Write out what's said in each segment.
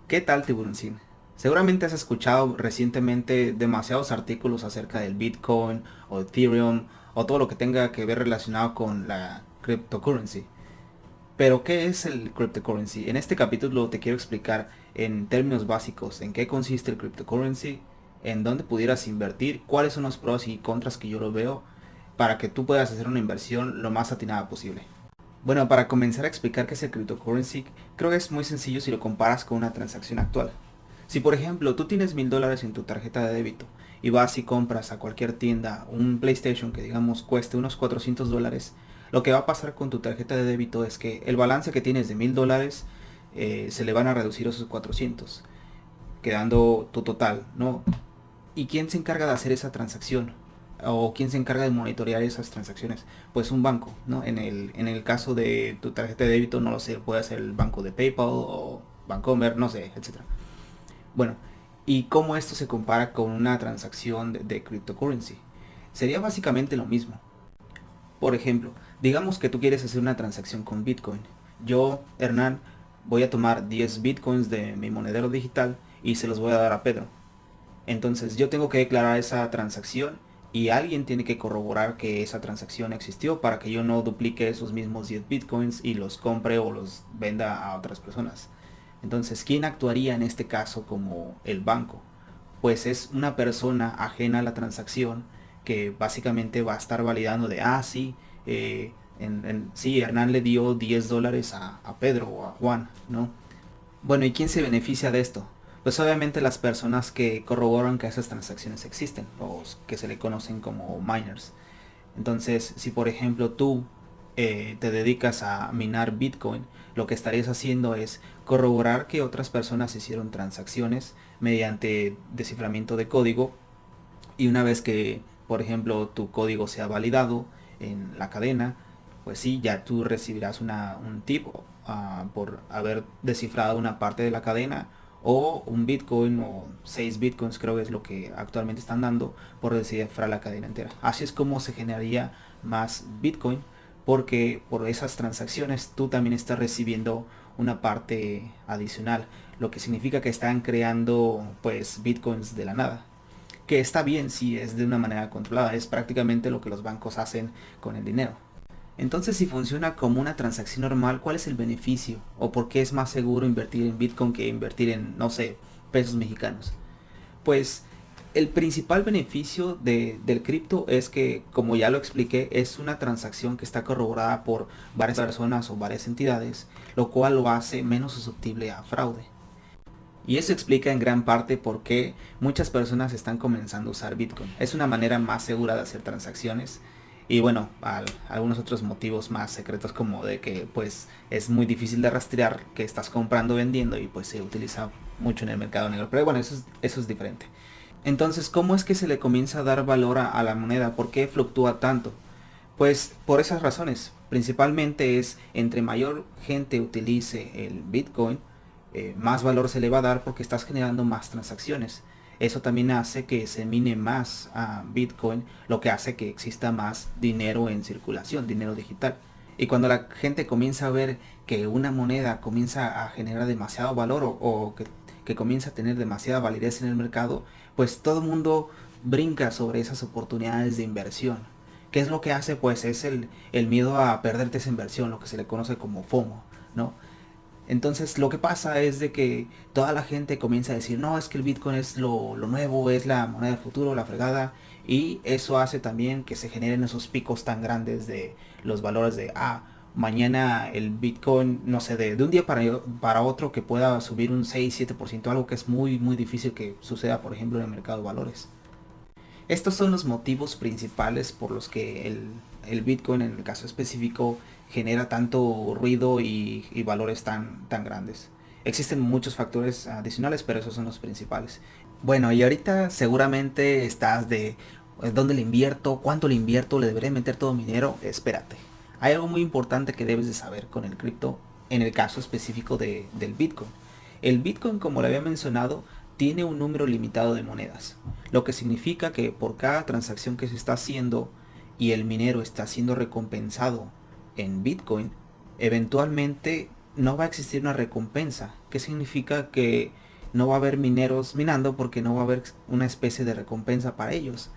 ¿Qué tal, Tiburoncín? Seguramente has escuchado recientemente demasiados artículos acerca del Bitcoin o Ethereum o todo lo que tenga que ver relacionado con la cryptocurrency. Pero, ¿qué es el cryptocurrency? En este capítulo te quiero explicar en términos básicos en qué consiste el cryptocurrency, en dónde pudieras invertir, cuáles son los pros y contras que yo lo veo, para que tú puedas hacer una inversión lo más atinada posible. Bueno, para comenzar a explicar qué es el cryptocurrency, creo que es muy sencillo si lo comparas con una transacción actual. Si por ejemplo tú tienes $1000 en tu tarjeta de débito y vas y compras a cualquier tienda un PlayStation que digamos cueste unos $400, lo que va a pasar con tu tarjeta de débito es que el balance que tienes de $1000 se le van a reducir esos 400, quedando tu total, ¿no? ¿Y quién se encarga de hacer esa transacción? ¿O quién se encarga de monitorear esas transacciones? Pues un banco, ¿no? En el caso de tu tarjeta de débito, no lo sé, puede ser el banco de PayPal o Bancomer, no sé, etcétera. Bueno, ¿y cómo esto se compara con una transacción de cryptocurrency? Sería básicamente lo mismo. Por ejemplo, digamos que tú quieres hacer una transacción con Bitcoin. Yo, Hernán, voy a tomar 10 Bitcoins de mi monedero digital y se los voy a dar a Pedro. Entonces yo tengo que declarar esa transacción y alguien tiene que corroborar que esa transacción existió para que yo no duplique esos mismos 10 bitcoins y los compre o los venda a otras personas. Entonces, ¿quién actuaría en este caso como el banco? Pues es una persona ajena a la transacción que básicamente va a estar validando de, sí, sí, Hernán le dio $10 a Pedro o a Juan, ¿no? Bueno, ¿y quién se beneficia de esto? Pues obviamente las personas que corroboran que esas transacciones existen, los que se le conocen como miners. Entonces, si por ejemplo tú te dedicas a minar Bitcoin, lo que estarías haciendo es corroborar que otras personas hicieron transacciones mediante desciframiento de código, y una vez que, por ejemplo, tu código sea validado en la cadena, pues sí, ya tú recibirás un tip por haber descifrado una parte de la cadena, o un Bitcoin o 6 Bitcoins, creo que es lo que actualmente están dando por descifrar la cadena entera. Así es como se generaría más Bitcoin, porque por esas transacciones tú también estás recibiendo una parte adicional, lo que significa que están creando pues Bitcoins de la nada, que está bien si es de una manera controlada, es prácticamente lo que los bancos hacen con el dinero. Entonces, si funciona como una transacción normal, ¿cuál es el beneficio? ¿O por qué es más seguro invertir en Bitcoin que invertir en, no sé, pesos mexicanos? Pues el principal beneficio del cripto es que, como ya lo expliqué, es una transacción que está corroborada por varias personas o varias entidades, lo cual lo hace menos susceptible a fraude. Y eso explica en gran parte por qué muchas personas están comenzando a usar Bitcoin. Es una manera más segura de hacer transacciones. Y bueno, algunos otros motivos más secretos, como de que pues es muy difícil de rastrear que estás comprando o vendiendo, y pues se utiliza mucho en el mercado negro. Pero bueno, eso es diferente. Entonces, ¿cómo es que se le comienza a dar valor a la moneda? ¿Por qué fluctúa tanto? Pues por esas razones. Principalmente es entre mayor gente utilice el Bitcoin, más valor se le va a dar porque estás generando más transacciones. Eso también hace que se mine más a Bitcoin, lo que hace que exista más dinero en circulación, dinero digital. Y cuando la gente comienza a ver que una moneda comienza a generar demasiado valor, o que comienza a tener demasiada validez en el mercado, pues todo el mundo brinca sobre esas oportunidades de inversión. ¿Qué es lo que hace? Pues es el miedo a perderte esa inversión, lo que se le conoce como FOMO, ¿no? Entonces lo que pasa es de que toda la gente comienza a decir, no, es que el Bitcoin es lo nuevo, es la moneda del futuro, la fregada. Y eso hace también que se generen esos picos tan grandes de los valores de, mañana el Bitcoin, no sé, de un día para otro que pueda subir un 6-7%, algo que es muy, muy difícil que suceda, por ejemplo, en el mercado de valores. Estos son los motivos principales por los que el Bitcoin en el caso específico genera tanto ruido y valores tan grandes. Existen muchos factores adicionales, pero esos son los principales. Bueno, y ahorita seguramente estás de, ¿dónde le invierto? ¿Cuánto le invierto? ¿Le deberé meter todo mi dinero? Espérate. Hay algo muy importante que debes de saber con el cripto en el caso específico del Bitcoin. El Bitcoin, como le había mencionado, tiene un número limitado de monedas, lo que significa que por cada transacción que se está haciendo y el minero está siendo recompensado en Bitcoin, eventualmente no va a existir una recompensa. ¿Qué significa? Que no va a haber mineros minando porque no va a haber una especie de recompensa para ellos.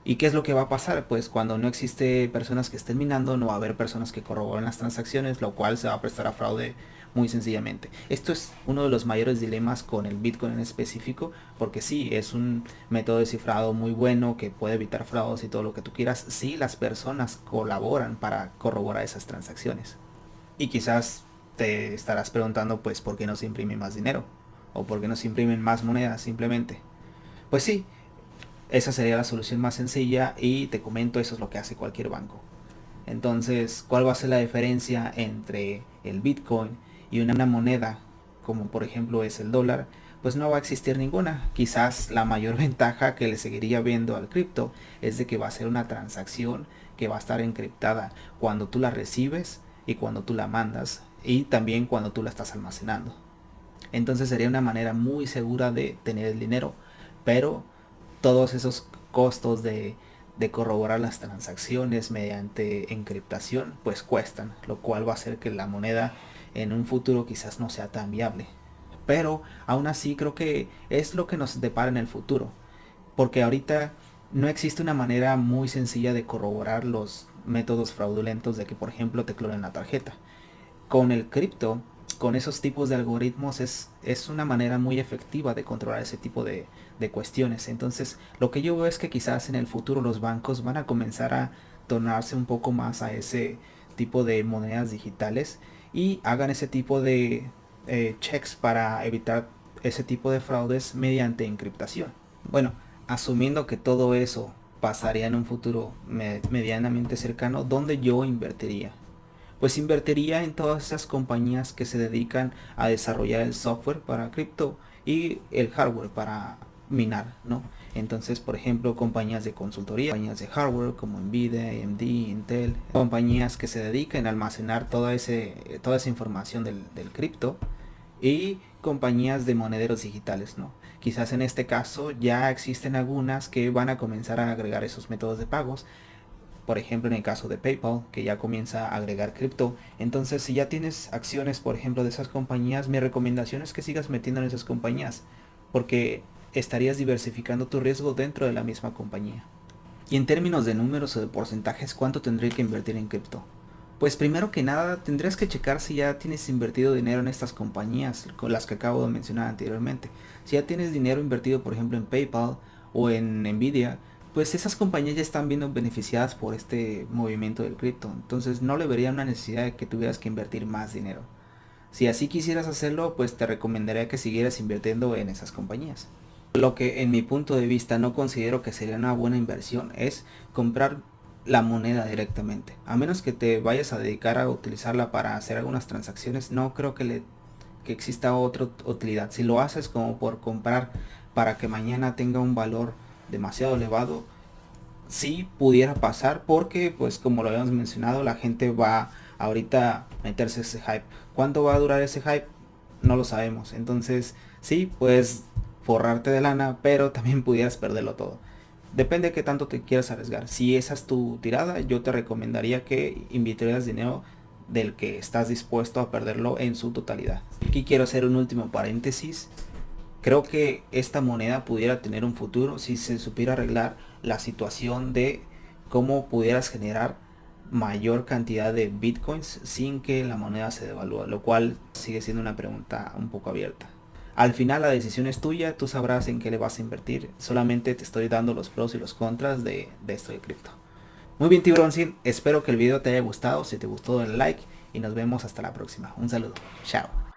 ¿Y qué es lo que va a pasar? Pues cuando no existe personas que estén minando, no va a haber personas que corroboren las transacciones, lo cual se va a prestar a fraude muy sencillamente. Esto es uno de los mayores dilemas con el Bitcoin en específico, porque sí, es un método de cifrado muy bueno que puede evitar fraudes y todo lo que tú quieras, si las personas colaboran para corroborar esas transacciones. Y quizás te estarás preguntando, pues, ¿por qué no se imprime más dinero? ¿O por qué no se imprimen más monedas simplemente? Pues sí, esa sería la solución más sencilla y te comento, eso es lo que hace cualquier banco. Entonces, ¿cuál va a ser la diferencia entre el Bitcoin y una moneda como por ejemplo es el dólar? Pues no va a existir ninguna. Quizás la mayor ventaja que le seguiría viendo al cripto es de que va a ser una transacción que va a estar encriptada cuando tú la recibes y cuando tú la mandas, y también cuando tú la estás almacenando. Entonces sería una manera muy segura de tener el dinero, pero todos esos costos de corroborar las transacciones mediante encriptación pues cuestan, lo cual va a hacer que la moneda en un futuro quizás no sea tan viable. Pero aún así creo que es lo que nos depara en el futuro, porque ahorita no existe una manera muy sencilla de corroborar los métodos fraudulentos de que por ejemplo te clonen la tarjeta. Con el cripto, con esos tipos de algoritmos es una manera muy efectiva de controlar ese tipo de cuestiones. Entonces, lo que yo veo es que quizás en el futuro los bancos van a comenzar a tornarse un poco más a ese tipo de monedas digitales y hagan ese tipo de checks para evitar ese tipo de fraudes mediante encriptación. Bueno, asumiendo que todo eso pasaría en un futuro medianamente cercano, ¿dónde yo invertiría? Pues invertiría en todas esas compañías que se dedican a desarrollar el software para cripto y el hardware para minar, ¿no? Entonces, por ejemplo, compañías de consultoría, compañías de hardware como Nvidia, AMD, Intel, compañías que se dedican a almacenar toda esa información del cripto, y compañías de monederos digitales, ¿no? Quizás en este caso ya existen algunas que van a comenzar a agregar esos métodos de pagos, por ejemplo en el caso de PayPal, que ya comienza a agregar cripto. Entonces, si ya tienes acciones por ejemplo de esas compañías, mi recomendación es que sigas metiendo en esas compañías, porque estarías diversificando tu riesgo dentro de la misma compañía. Y en términos de números o de porcentajes, ¿cuánto tendré que invertir en cripto? Pues primero que nada tendrías que checar si ya tienes invertido dinero en estas compañías con las que acabo de mencionar anteriormente. Si ya tienes dinero invertido por ejemplo en PayPal o en Nvidia, pues esas compañías ya están viendo beneficiadas por este movimiento del cripto. Entonces no le vería una necesidad de que tuvieras que invertir más dinero. Si así quisieras hacerlo, pues te recomendaría que siguieras invirtiendo en esas compañías. Lo que en mi punto de vista no considero que sería una buena inversión es comprar la moneda directamente. A menos que te vayas a dedicar a utilizarla para hacer algunas transacciones, no creo que exista otra utilidad. Si lo haces como por comprar para que mañana tenga un valor demasiado elevado, sí pudiera pasar, porque pues como lo habíamos mencionado, la gente va ahorita a meterse ese hype. ¿Cuánto va a durar ese hype? No lo sabemos. Entonces sí, puedes forrarte de lana, pero también pudieras perderlo todo. Depende de qué tanto te quieras arriesgar. Si esa es tu tirada, yo te recomendaría que invirtieras dinero del que estás dispuesto a perderlo en su totalidad. Aquí quiero hacer un último paréntesis. Creo que esta moneda pudiera tener un futuro si se supiera arreglar la situación de cómo pudieras generar mayor cantidad de bitcoins sin que la moneda se devalúe, lo cual sigue siendo una pregunta un poco abierta. Al final la decisión es tuya, tú sabrás en qué le vas a invertir, solamente te estoy dando los pros y los contras de esto de cripto. Muy bien, Tiburoncín, espero que el video te haya gustado. Si te gustó, dale like y nos vemos hasta la próxima. Un saludo, chao.